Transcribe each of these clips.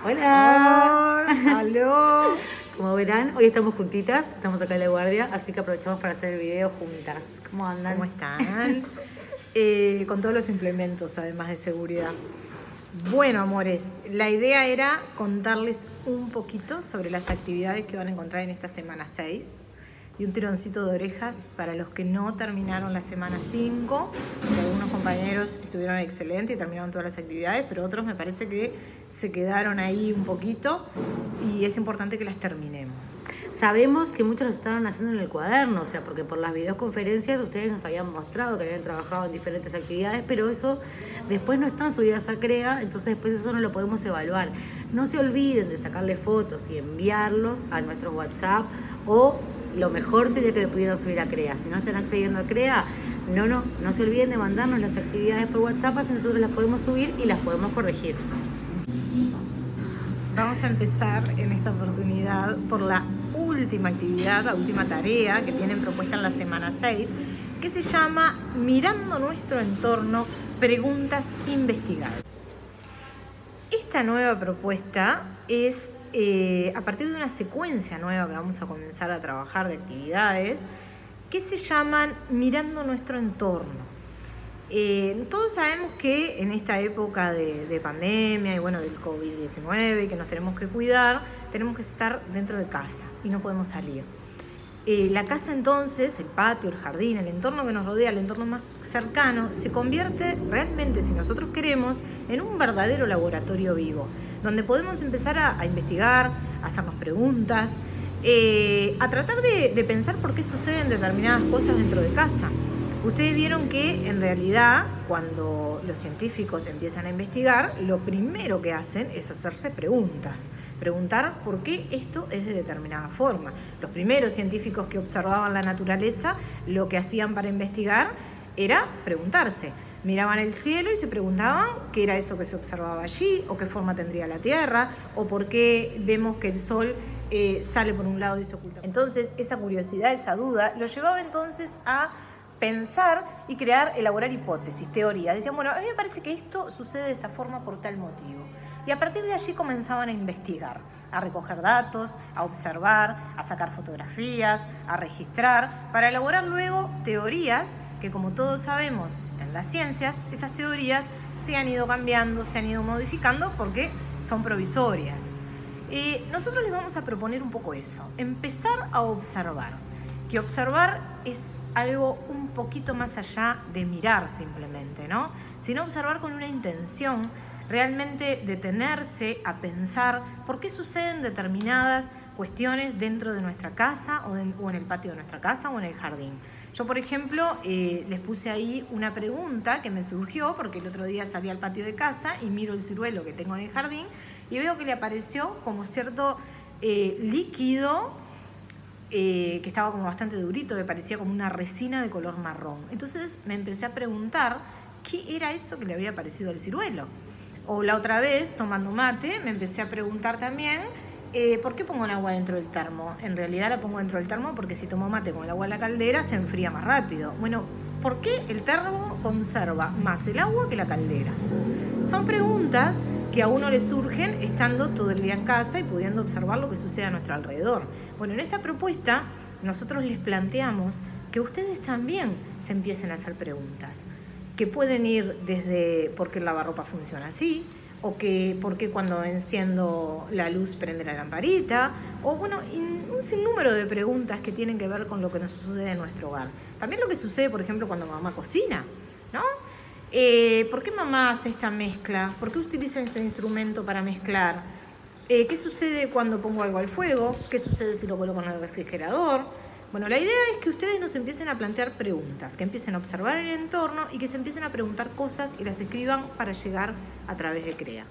Hola. Hola, aló. Como verán, hoy estamos juntitas, estamos acá en La Guardia, así que aprovechamos para hacer el video juntas. ¿Cómo andan? ¿Cómo están? Con todos los implementos, además de seguridad. Bueno, amores, la idea era contarles un poquito sobre las actividades que van a encontrar en esta semana 6 y un tironcito de orejas para los que no terminaron la semana 5, porque algunos compañeros estuvieron excelentes y terminaron todas las actividades, pero otros me parece que se quedaron ahí un poquito y es importante que las terminemos. Sabemos que muchos lo estaban haciendo en el cuaderno, o sea, porque por las videoconferencias ustedes nos habían mostrado que habían trabajado en diferentes actividades, pero eso después no están subidas a CREA, entonces después eso no lo podemos evaluar. No se olviden de sacarle fotos y enviarlos a nuestro WhatsApp, o lo mejor sería que lo pudieran subir a CREA. Si no están accediendo a CREA, no se olviden de mandarnos las actividades por WhatsApp, así nosotros las podemos subir y las podemos corregir. Vamos a empezar en esta oportunidad por la última actividad, la última tarea que tienen propuesta en la semana 6, que se llama Mirando nuestro entorno, preguntas investigadas. Esta nueva propuesta es a partir de una secuencia nueva que vamos a comenzar a trabajar de actividades que se llaman Mirando nuestro entorno. Todos sabemos que en esta época de pandemia y bueno, del COVID-19 y que nos tenemos que cuidar, tenemos que estar dentro de casa y no podemos salir. La casa entonces, el patio, el jardín, el entorno que nos rodea, el entorno más cercano, se convierte realmente, si nosotros queremos, en un verdadero laboratorio vivo, donde podemos empezar a investigar, a hacernos preguntas, a tratar de pensar por qué suceden determinadas cosas dentro de casa. Ustedes vieron que en realidad cuando los científicos empiezan a investigar, lo primero que hacen es hacerse preguntas. Preguntar por qué esto es de determinada forma. Los primeros científicos que observaban la naturaleza, lo que hacían para investigar era preguntarse. Miraban el cielo y se preguntaban qué era eso que se observaba allí, o qué forma tendría la Tierra, o por qué vemos que el Sol sale por un lado y se oculta. Entonces, esa curiosidad, esa duda, lo llevaba entonces a pensar y elaborar hipótesis, teorías. Decían, bueno, a mí me parece que esto sucede de esta forma por tal motivo. Y a partir de allí comenzaban a investigar, a recoger datos, a observar, a sacar fotografías, a registrar, para elaborar luego teorías que, como todos sabemos en las ciencias, esas teorías se han ido cambiando, se han ido modificando porque son provisorias. Nosotros les vamos a proponer un poco eso, empezar a observar, que observar es algo un poquito más allá de mirar simplemente, ¿no? Sino observar con una intención, realmente detenerse a pensar por qué suceden determinadas cuestiones dentro de nuestra casa o en el patio de nuestra casa o en el jardín. Yo, por ejemplo, les puse ahí una pregunta que me surgió porque el otro día salí al patio de casa y miro el ciruelo que tengo en el jardín y veo que le apareció como cierto líquido que estaba como bastante durito, que parecía como una resina de color marrón. Entonces me empecé a preguntar qué era eso que le había parecido al ciruelo. O la otra vez, tomando mate, me empecé a preguntar también ¿por qué pongo el agua dentro del termo? En realidad la pongo dentro del termo porque si tomo mate con el agua en la caldera se enfría más rápido. Bueno, ¿por qué el termo conserva más el agua que la caldera? Son preguntas que a uno le surgen estando todo el día en casa y pudiendo observar lo que sucede a nuestro alrededor. Bueno, en esta propuesta nosotros les planteamos que ustedes también se empiecen a hacer preguntas, que pueden ir desde por qué el lavarropa funciona así, o que por qué cuando enciendo la luz prende la lamparita, o bueno, un sinnúmero de preguntas que tienen que ver con lo que nos sucede en nuestro hogar. También lo que sucede, por ejemplo, cuando mamá cocina, ¿no? ¿Por qué mamá hace esta mezcla? ¿Por qué utiliza este instrumento para mezclar? ¿Qué sucede cuando pongo algo al fuego? ¿Qué sucede si lo coloco en el refrigerador? Bueno, la idea es que ustedes nos empiecen a plantear preguntas, que empiecen a observar el entorno y que se empiecen a preguntar cosas y las escriban para llegar a través de CREA.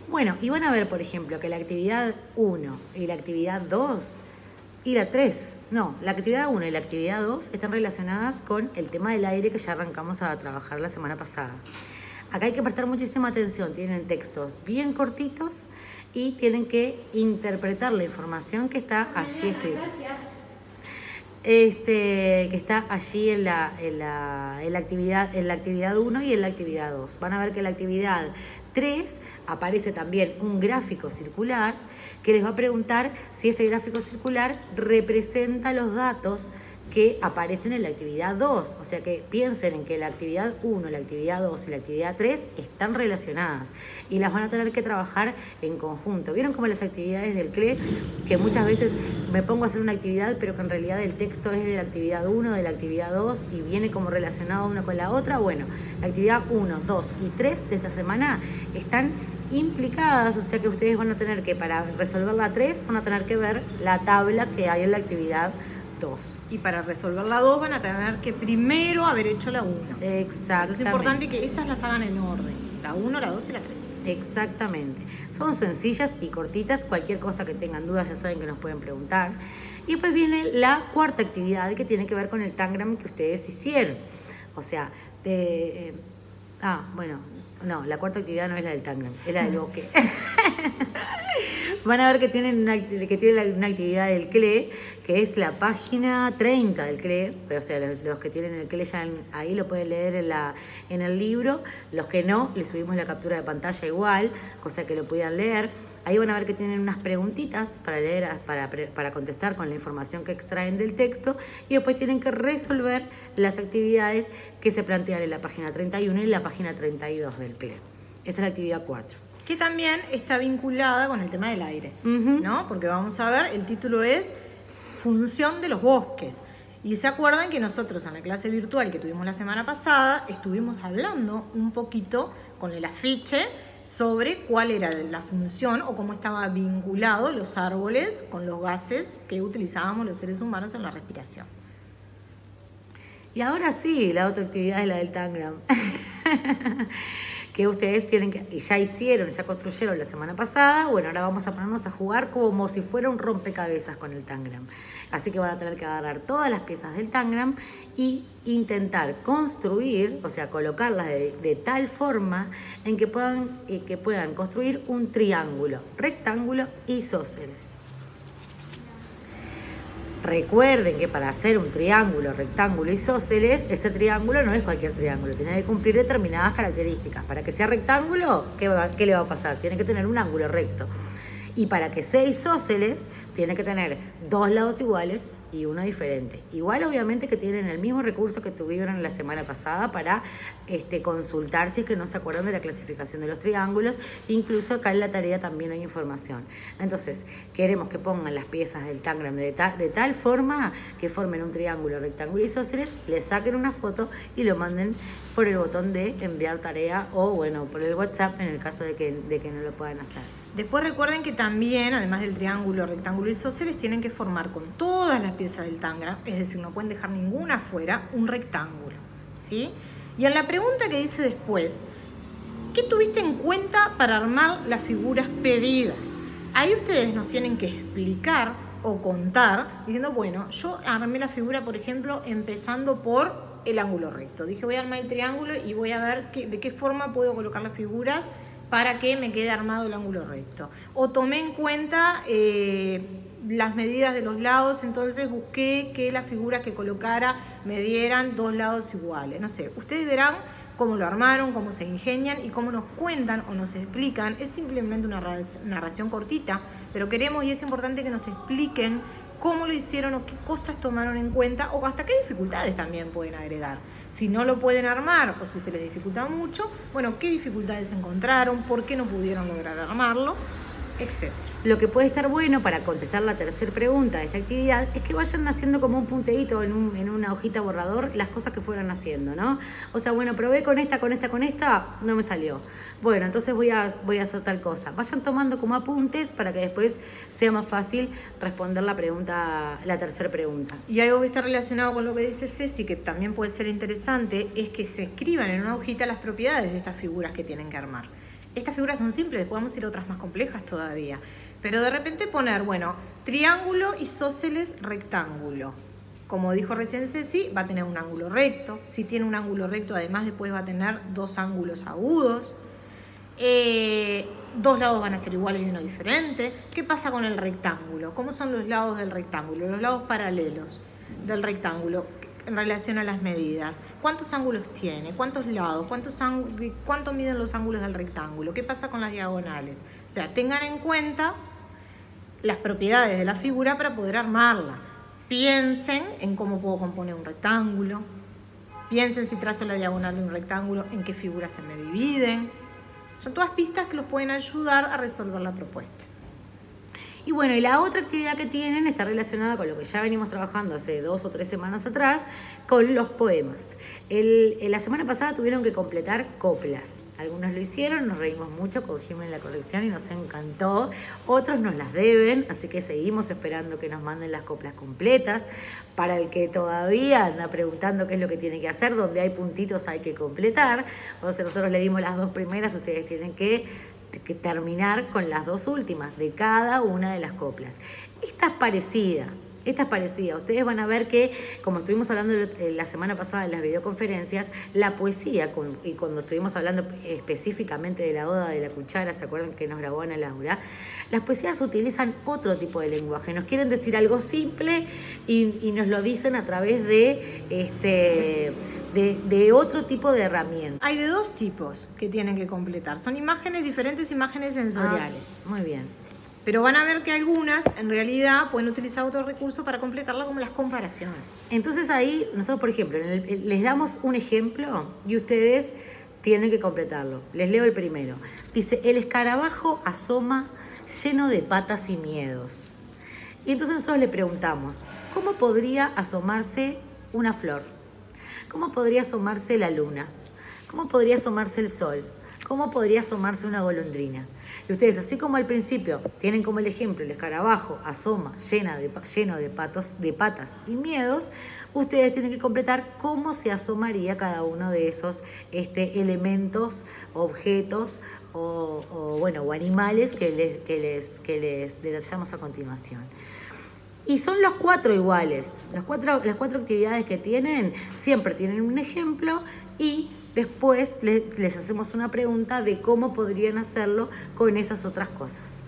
Bueno, y van a ver, por ejemplo, que la actividad 1 y la actividad 2 y la 3, no, la actividad 1 y la actividad 2 están relacionadas con el tema del aire que ya arrancamos a trabajar la semana pasada. Acá hay que prestar muchísima atención, tienen textos bien cortitos y tienen que interpretar la información que está allí escrita. Que está allí en la actividad 1 y en la actividad 2. Van a ver que la actividad 3 aparece también un gráfico circular que les va a preguntar si ese gráfico circular representa los datos que aparecen en la actividad 2. O sea que piensen en que la actividad 1, la actividad 2 y la actividad 3 están relacionadas y las van a tener que trabajar en conjunto. ¿Vieron cómo las actividades del CLE, que muchas veces me pongo a hacer una actividad, pero que en realidad el texto es de la actividad 1, de la actividad 2 y viene como relacionado una con la otra? Bueno, la actividad 1, 2 y 3 de esta semana están implicadas, o sea que ustedes van a tener que, para resolver la 3, van a tener que ver la tabla que hay en la actividad 2. Y para resolver la 2 van a tener que primero haber hecho la 1. Exactamente. Es importante que esas las hagan en orden. La 1, la 2 y la 3. Exactamente. Son sencillas y cortitas. Cualquier cosa que tengan dudas ya saben que nos pueden preguntar. Y después viene la cuarta actividad que tiene que ver con el Tangram que ustedes hicieron. O sea, no, la cuarta actividad no es la del Tangram, es la del bosque. Van a ver que tienen una actividad del CLE, que es la página 30 del CLE. O sea, los que tienen el CLE ya ahí lo pueden leer en el libro. Los que no, les subimos la captura de pantalla igual, cosa que lo puedan leer. Ahí van a ver que tienen unas preguntitas para leer, para contestar con la información que extraen del texto, y después tienen que resolver las actividades que se plantean en la página 31 y en la página 32 del CLE. Esa es la actividad 4. Que también está vinculada con el tema del aire, ¿no? Porque vamos a ver, el título es Función de los bosques. Y se acuerdan que nosotros en la clase virtual que tuvimos la semana pasada estuvimos hablando un poquito con el afiche sobre cuál era la función o cómo estaba vinculado los árboles con los gases que utilizábamos los seres humanos en la respiración. Y ahora sí, la otra actividad es la del Tangram. Que ustedes tienen que, ya hicieron, ya construyeron la semana pasada. Bueno, ahora vamos a ponernos a jugar como si fuera un rompecabezas con el Tangram. Así que van a tener que agarrar todas las piezas del Tangram y intentar construir, o sea, colocarlas de tal forma en que puedan construir un triángulo, rectángulo y isósceles. Recuerden que para hacer un triángulo, rectángulo y isósceles, ese triángulo no es cualquier triángulo, tiene que cumplir determinadas características. Para que sea rectángulo, ¿qué le va a pasar? Tiene que tener un ángulo recto. Y para que sea isósceles, tiene que tener dos lados iguales y uno diferente. Igual obviamente que tienen el mismo recurso que tuvieron la semana pasada para consultar si es que no se acuerdan de la clasificación de los triángulos. Incluso acá en la tarea también hay información. Entonces, queremos que pongan las piezas del Tangram de tal forma que formen un triángulo, rectángulo y isósceles, le saquen una foto y lo manden por el botón de enviar tarea o, bueno, por el WhatsApp en el caso de que no lo puedan hacer. Después recuerden que también, además del triángulo, rectángulo y isósceles, tienen que formar con todas las piezas del Tangram, es decir, no pueden dejar ninguna fuera, un rectángulo, ¿sí? Y en la pregunta que dice después, ¿qué tuviste en cuenta para armar las figuras pedidas? Ahí ustedes nos tienen que explicar o contar, diciendo, bueno, yo armé la figura, por ejemplo, empezando por el ángulo recto. Dije, voy a armar el triángulo y voy a ver de qué forma puedo colocar las figuras para que me quede armado el ángulo recto. O tomé en cuenta las medidas de los lados, entonces busqué que las figuras que colocara me dieran dos lados iguales. No sé, ustedes verán cómo lo armaron, cómo se ingenian y cómo nos cuentan o nos explican. Es simplemente una narración cortita, pero queremos y es importante que nos expliquen cómo lo hicieron o qué cosas tomaron en cuenta o hasta qué dificultades también pueden agregar. Si no lo pueden armar o si se les dificulta mucho, bueno, qué dificultades encontraron, por qué no pudieron lograr armarlo, etc. Lo que puede estar bueno para contestar la tercera pregunta de esta actividad es que vayan haciendo como un punteíto en una hojita borrador las cosas que fueron haciendo, ¿no? O sea, bueno, probé con esta, no me salió. Bueno, entonces voy a hacer tal cosa. Vayan tomando como apuntes para que después sea más fácil responder la tercera pregunta. Y algo que está relacionado con lo que dice Ceci, que también puede ser interesante, es que se escriban en una hojita las propiedades de estas figuras que tienen que armar. Estas figuras son simples, podemos ir a otras más complejas todavía. Pero de repente poner, bueno, triángulo, isósceles, rectángulo. Como dijo recién Ceci, va a tener un ángulo recto. Si tiene un ángulo recto, además después va a tener dos ángulos agudos. Dos lados van a ser iguales y uno diferente. ¿Qué pasa con el rectángulo? ¿Cómo son los lados del rectángulo? Los lados paralelos del rectángulo. en relación a las medidas. ¿Cuántos ángulos tiene? ¿Cuántos lados? ¿Cuánto miden los ángulos del rectángulo? ¿Qué pasa con las diagonales? O sea, tengan en cuenta las propiedades de la figura para poder armarla. Piensen en cómo puedo componer un rectángulo. Piensen si trazo la diagonal de un rectángulo, en qué figuras se me dividen. Son todas pistas que los pueden ayudar a resolver la propuesta. Y bueno, y la otra actividad que tienen está relacionada con lo que ya venimos trabajando hace 2 o 3 semanas atrás, con los poemas. La semana pasada tuvieron que completar coplas. Algunos lo hicieron, nos reímos mucho con Jimmy en la corrección y nos encantó. Otros nos las deben, así que seguimos esperando que nos manden las coplas completas. Para el que todavía anda preguntando qué es lo que tiene que hacer, donde hay puntitos hay que completar. O sea, nosotros le dimos las 2 primeras, ustedes tienen que terminar con las 2 últimas de cada una de las coplas. Esta es parecida. Ustedes van a ver que, como estuvimos hablando la semana pasada en las videoconferencias, la poesía, y cuando estuvimos hablando específicamente de la Oda de la Cuchara, ¿se acuerdan que nos grabó Ana Laura? Las poesías utilizan otro tipo de lenguaje. Nos quieren decir algo simple y nos lo dicen a través de otro tipo de herramientas. Hay de 2 tipos que tienen que completar. Son imágenes diferentes, imágenes sensoriales. Muy bien. Pero van a ver que algunas, en realidad, pueden utilizar otro recurso para completarlo, como las comparaciones. Entonces ahí, nosotros, por ejemplo, les damos un ejemplo y ustedes tienen que completarlo. Les leo el primero. Dice, el escarabajo asoma lleno de patas y miedos. Y entonces nosotros le preguntamos, ¿cómo podría asomarse una flor? ¿Cómo podría asomarse la luna? ¿Cómo podría asomarse el sol? ¿Cómo podría asomarse una golondrina? Y ustedes, así como al principio tienen como el ejemplo el escarabajo asoma lleno de patas y miedos, ustedes tienen que completar cómo se asomaría cada uno de esos elementos, objetos o animales que les detallamos a continuación. Y son los 4 iguales. Las cuatro actividades que tienen siempre tienen un ejemplo y después les hacemos una pregunta de cómo podrían hacerlo con esas otras cosas.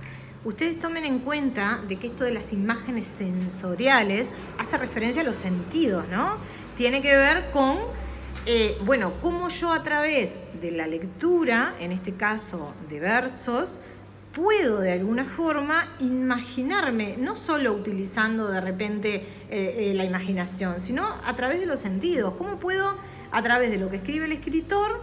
Ustedes tomen en cuenta de que esto de las imágenes sensoriales hace referencia a los sentidos, ¿no? Tiene que ver con, cómo yo a través de la lectura, en este caso de versos, puedo de alguna forma imaginarme, no solo utilizando de repente la imaginación, sino a través de los sentidos. ¿Cómo puedo, a través de lo que escribe el escritor,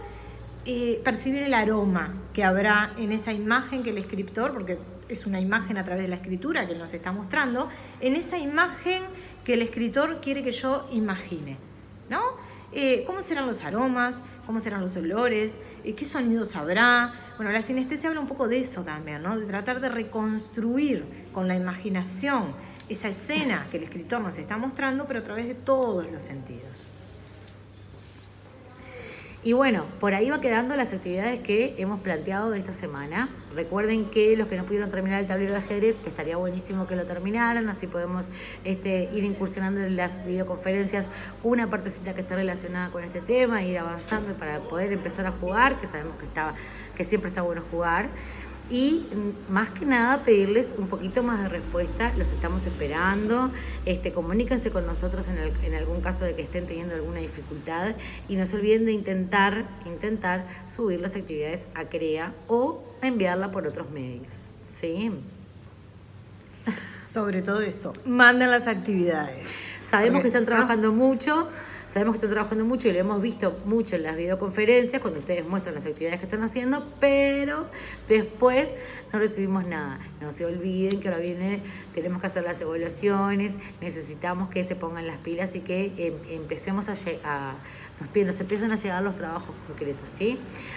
percibir el aroma que habrá en esa imagen que el escritor, porque es una imagen a través de la escritura que nos está mostrando, en esa imagen que el escritor quiere que yo imagine, ¿no? ¿Cómo serán los aromas? ¿Cómo serán los olores? ¿Qué sonidos habrá? Bueno, la sinestesia habla un poco de eso también, ¿no? De tratar de reconstruir con la imaginación esa escena que el escritor nos está mostrando, pero a través de todos los sentidos. Y bueno, por ahí va quedando las actividades que hemos planteado de esta semana. Recuerden que los que no pudieron terminar el tablero de ajedrez, estaría buenísimo que lo terminaran, así podemos ir incursionando en las videoconferencias una partecita que está relacionada con este tema, ir avanzando para poder empezar a jugar, que sabemos que siempre está bueno jugar. Y más que nada pedirles un poquito más de respuesta, los estamos esperando, comuníquense con nosotros en algún caso de que estén teniendo alguna dificultad y no se olviden de intentar subir las actividades a CREA o enviarla por otros medios, ¿sí? Sobre todo eso, manden las actividades. Sabemos que están trabajando mucho. Y lo hemos visto mucho en las videoconferencias cuando ustedes muestran las actividades que están haciendo, pero después no recibimos nada. No se olviden que ahora tenemos que hacer las evaluaciones, necesitamos que se pongan las pilas y que empecemos nos empiezan a llegar los trabajos concretos, ¿sí?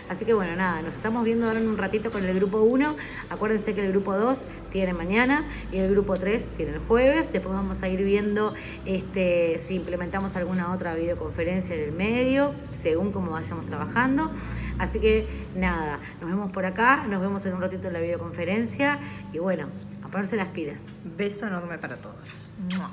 Así que bueno, nada, nos estamos viendo ahora en un ratito con el grupo 1. Acuérdense que el grupo 2 tiene mañana y el grupo 3 tiene el jueves. Después vamos a ir viendo si implementamos alguna otra videoconferencia en el medio, según cómo vayamos trabajando. Así que nada, nos vemos por acá, nos vemos en un ratito en la videoconferencia y bueno, a ponerse las pilas. Beso enorme para todos. ¡Mua!